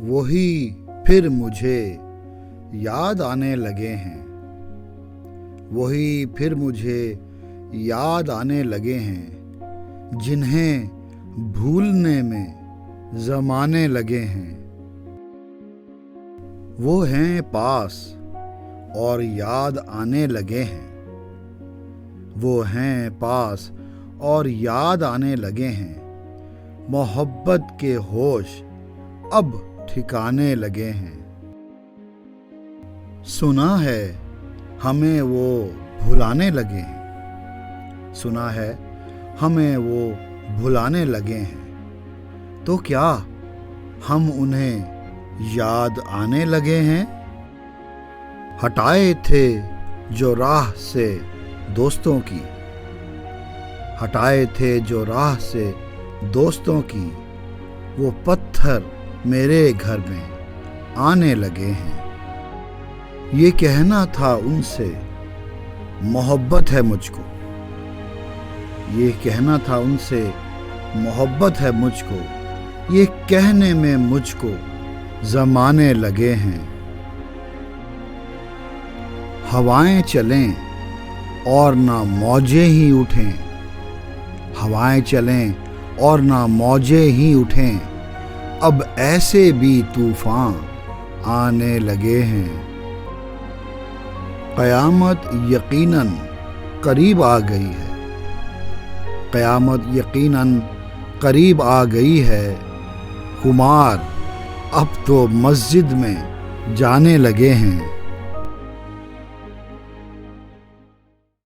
वही फिर मुझे याद आने लगे हैं, वही फिर मुझे याद आने लगे हैं, जिन्हें भूलने में ज़माने लगे हैं। वो हैं पास और याद आने लगे हैं, वो हैं पास और याद आने लगे हैं। मोहब्बत के होश अब ठिकाने लगे हैं। सुना है हमें वो भुलाने लगे हैं, सुना है हमें वो भुलाने लगे हैं। तो क्या हम उन्हें याद आने लगे हैं? हटाए थे जो राह से दोस्तों की, हटाए थे जो राह से दोस्तों की, वो पत्थर मेरे घर में आने लगे हैं। ये कहना था उनसे मोहब्बत है मुझको, ये कहना था उनसे मोहब्बत है मुझको, ये कहने में मुझको ज़माने लगे हैं। हवाएं चलें और ना मौजें ही उठें, हवाएं चलें और ना मौजें ही उठें, अब ऐसे भी तूफान आने लगे हैं। क़यामत यकीनन करीब आ गई है, क़यामत यकीनन करीब आ गई है। कुमार अब तो मस्जिद में जाने लगे हैं।